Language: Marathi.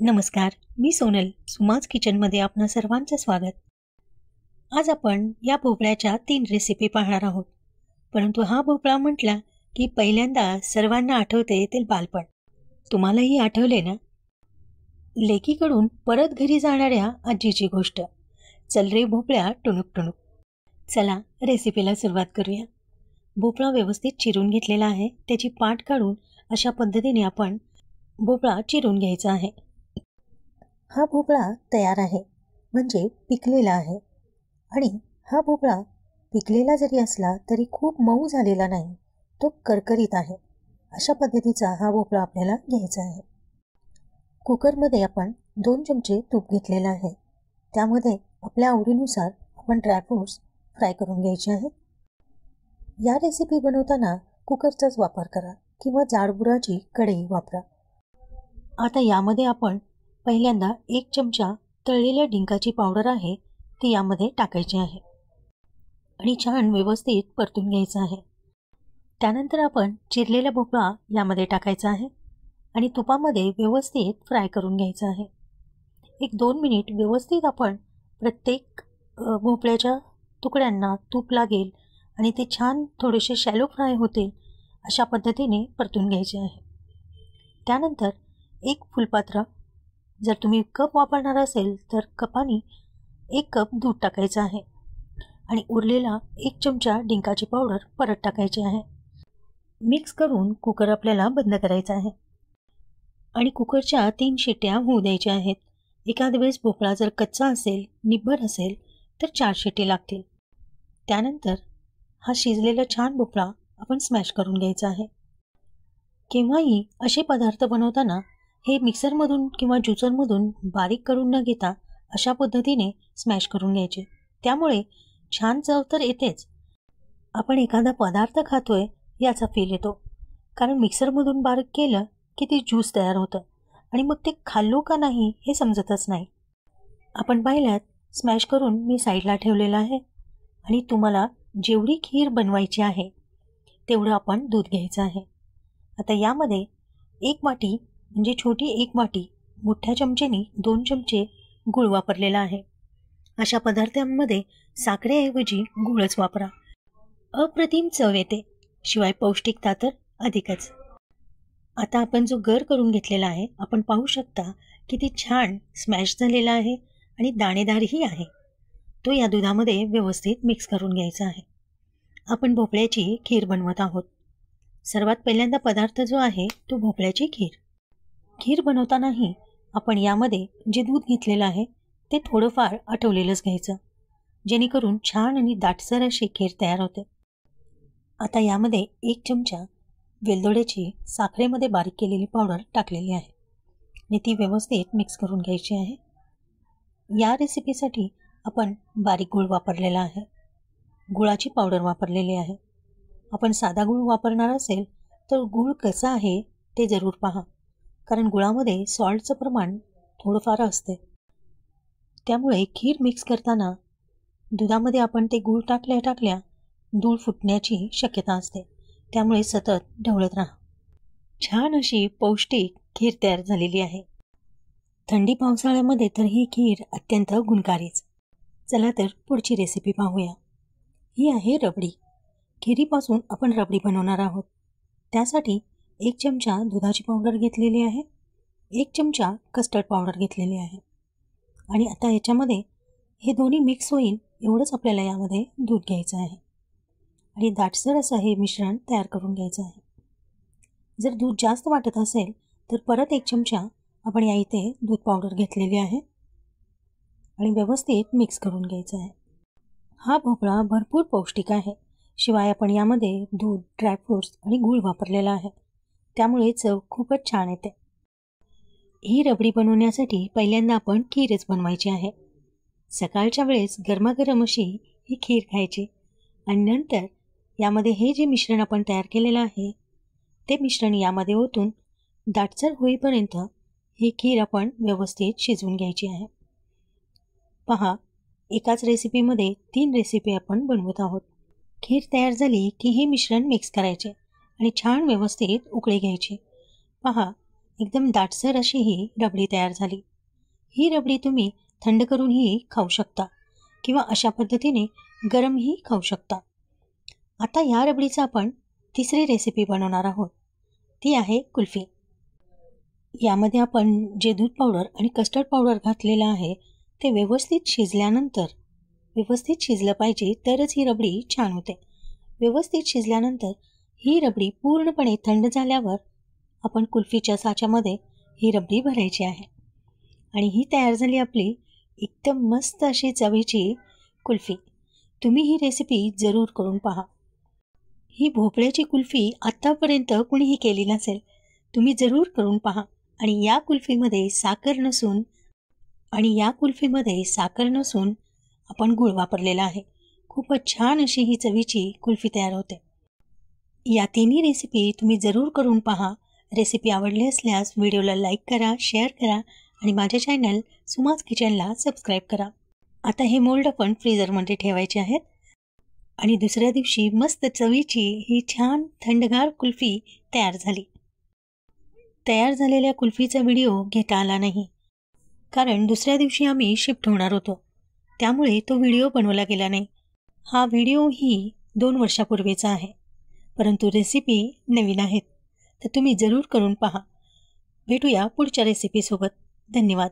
नमस्कार, मी सोनल. सुमाज किचनमध्ये आपणा सर्वांचं स्वागत. आज आपण या भोपळ्याच्या 3 रेसिपी पाहणार आहोत. परंतु हा भोपळा म्हटला की पहिल्यांदा सर्वांना आठवते ते बालपण. तुम्हालाही आठवले ना? लेकीकडून परत घरी जाणाऱ्या आजीची गोष्ट. चल रे भोपळ्या टुणूक टुणूक. चला रेसिपीला सुरुवात करूया. भोपळा व्यवस्थित चिरून घेतलेला आहे. त्याची पाट काढून अशा पद्धतीने आपण भोपळा चिरून घ्यायचा आहे. हा भोपळा तयार आहे, म्हणजे पिकलेला आहे. आणि हा भोपळा पिकलेला जरी असला तरी खूप मऊ झालेला नाही, तो करकरीत आहे. अशा पद्धतीचा हा भोपळा आपल्याला घ्यायचा आहे. कुकरमध्ये आपण 2 चमचे तूप घेतलेलं आहे. त्यामध्ये आपल्या आवडीनुसार आपण ड्रायफ्रूट्स फ्राय करून घ्यायचे आहेत. या रेसिपी बनवताना कुकरचाच वापर करा किंवा जाडबुडाची कढई वापरा. आता यामध्ये आपण पहिल्यांदा 1 चमचा तळलेल्या डिंकाची पावडर आहे ती यामध्ये टाकायची आहे आणि छान व्यवस्थित परतून घ्यायचं आहे. त्यानंतर आपण चिरलेला भोपळा यामध्ये टाकायचा आहे आणि तुपामध्ये व्यवस्थित फ्राय करून घ्यायचं आहे. 1-2 मिनिट व्यवस्थित आपण प्रत्येक भोपळ्याच्या तुकड्यांना तूप लागेल आणि ते छान थोडेसे शॅलो फ्राय होतील अशा पद्धतीने परतून घ्यायचे आहे. त्यानंतर 1 फुलपात्र, जर तुम्ही कप वापरणार असेल तर कपाने 1 कप दूध टाकायचं आहे आणि उरलेला 1 चमचा डिंकाची पावडर परत टाकायची आहे. मिक्स करून कुकर आपल्याला बंद करायचा आहे आणि कुकरच्या 3 शिट्ट्या होऊ द्यायच्या आहेत. एखाद्या वेळेस भोपळा जर कच्चा असेल, निब्बर असेल तर 4 शिट्टे लागतील. त्यानंतर हा शिजलेला छान भोपळा आपण स्मॅश करून घ्यायचा आहे. केव्हाही असे पदार्थ बनवताना हे मिक्सरमधून किंवा ज्युसरमधून बारीक करून न घेता अशा पद्धतीने स्मॅश करून घ्यायचे. त्यामुळे छान चव तर येतेच, आपण एखादा पदार्थ खातोय याचा फील येतो. कारण मिक्सरमधून बारीक केलं की ते ज्यूस तयार होतं आणि मग ते खाल्लो का नाही हे समजतच नाही. आपण पाहिल्यात स्मॅश करून मी साईडला ठेवलेलं आहे आणि तुम्हाला जेवढी खीर बनवायची आहे तेवढं आपण दूध घ्यायचं आहे. आता यामध्ये 1 वाटी म्हणजे छोटी 1 वाटी, मोठ्या चमचेने 2 चमचे गूळ वापरलेला आहे. अशा पदार्थांमध्ये साखरेऐवजी गूळच वापरा. अप्रतिम चव येते, शिवाय पौष्टिकता तर अधिकच. आता आपण जो गर करून घेतलेला आहे आपण पाहू शकता किती छान स्मॅश झालेला आहे आणि दाणेदारही आहे. तो या दुधामध्ये व्यवस्थित मिक्स करून घ्यायचा आहे. आपण भोपळ्याची खीर बनवत आहोत. सर्वात पहिल्यांदा पदार्थ जो आहे तो भोपळ्याची खीर. खीर बनवतानाही आपण यामध्ये जे दूध घेतलेलं आहे ते थोडंफार आटवलेलंच घ्यायचं, जेणेकरून छान आणि दाटसर अशी खीर तयार होते. आता यामध्ये 1 चमचा वेलदोड्याची साखरेमध्ये बारीक केलेली पावडर टाकलेली आहे आणि ती व्यवस्थित मिक्स करून घ्यायची आहे. या रेसिपीसाठी आपण बारीक गूळ वापरलेला आहे, गुळाची पावडर वापरलेली आहे. आपण साधा गूळ वापरणार असेल तर गूळ कसा आहे ते जरूर पहा, कारण गुळामध्ये सॉल्टचं प्रमाण थोडंफार असते. त्यामुळे खीर मिक्स करताना दुधामध्ये आपण ते गूळ टाकल्या दूध फुटण्याची शक्यता असते. त्यामुळे सतत ढवळत राहा. छान अशी पौष्टिक खीर तयार झालेली आहे. थंडी पावसाळ्यामध्ये तर ही खीर अत्यंत गुणकारीच. चला तर पुढची रेसिपी पाहूया. ही आहे रबडी. खिरीपासून आपण रबडी बनवणार आहोत. त्यासाठी 1 चमचा दुधाची पावडर घेतलेली आहे, 1 चमचा कस्टर्ड पावडर घेतलेली आहे आणि आता याच्यामध्ये हे दोन्ही मिक्स होईल एवढंच आपल्याला यामध्ये दूध घ्यायचं आहे आणि दाटसर असं हे मिश्रण तयार करून घ्यायचं आहे. जर दूध जास्त वाटत असेल तर परत 1 चमचा आपण या इथे दूध पावडर घेतलेली आहे आणि व्यवस्थित मिक्स करून घ्यायचं आहे. हा भोपळा भरपूर पौष्टिक आहे, शिवाय आपण यामध्ये दूध, ड्रायफ्रूट्स आणि गूळ वापरलेला आहे. त्यामुळे चव खूपच छान येते. ही रबडी बनवण्यासाठी पहिल्यांदा आपण खीरच बनवायची आहे. सकाळच्या वेळेस गरमागरम अशी ही खीर खायची आणि नंतर यामध्ये हे जे मिश्रण आपण तयार केलेलं आहे ते मिश्रण यामध्ये ओतून दाटसर होईपर्यंत ही खीर आपण व्यवस्थित शिजवून घ्यायची आहे. पहा, एकाच रेसिपीमध्ये 3 रेसिपी आपण बनवत आहोत. खीर तयार झाली की हे मिश्रण मिक्स करायचे आणि छान व्यवस्थित उकळी घ्यायची. पहा, एकदम दाटसर अशी ही रबडी तयार झाली. ही रबडी तुम्ही थंड करूनही खाऊ शकता किंवा अशा पद्धतीने गरमही खाऊ शकता. आता या रबडीचा आपण तिसरी रेसिपी बनवणार आहोत. ती आहे कुल्फी. यामध्ये आपण जे दूध पावडर आणि कस्टर्ड पावडर घातलेलं आहे ते व्यवस्थित शिजल्यानंतर, व्यवस्थित शिजलं पाहिजे तरच ही रबडी छान होते. व्यवस्थित शिजल्यानंतर ही रबडी पूर्णपणे थंड झाल्यावर आपण कुल्फीच्या साच्यामध्ये ही रबडी भरायची आहे. आणि ही तयार झाली आपली एकदम मस्त अशी चवीची कुल्फी. तुम्ही ही रेसिपी जरूर करून पहा. ही भोपळ्याची कुल्फी आत्तापर्यंत कुणीही केली नसेल. तुम्ही जरूर करून पहा. आणि या कुल्फीमध्ये साखर नसून आपण गूळ वापरलेला आहे. खूपच छान अशी ही चवीची कुल्फी तयार होते. या तिन्ही रेसिपी तुम्ही जरूर करून पहा. रेसिपी आवडली असल्यास व्हिडिओला लाईक करा, शेअर करा आणि माझ्या चॅनल सुमाज किचनला सबस्क्राईब करा. आता हे मोल्ड आपण फ्रीझरमध्ये ठेवायचे आहेत आणि दुसऱ्या दिवशी मस्त चवीची ही छान थंडगार कुल्फी तयार झाली. तयार झालेल्या कुल्फीचा व्हिडिओ घेता आला नाही कारण दुसऱ्या दिवशी आम्ही शिफ्ट होणार होतो, त्यामुळे तो व्हिडिओ बनवला गेला नाही. हा व्हिडिओ ही 2 वर्षापूर्वीचा आहे, परंतु रेसिपी नवीन आहेत, तर तुम्ही जरूर करून पहा. भेटूया पुढच्या रेसिपीसोबत. धन्यवाद.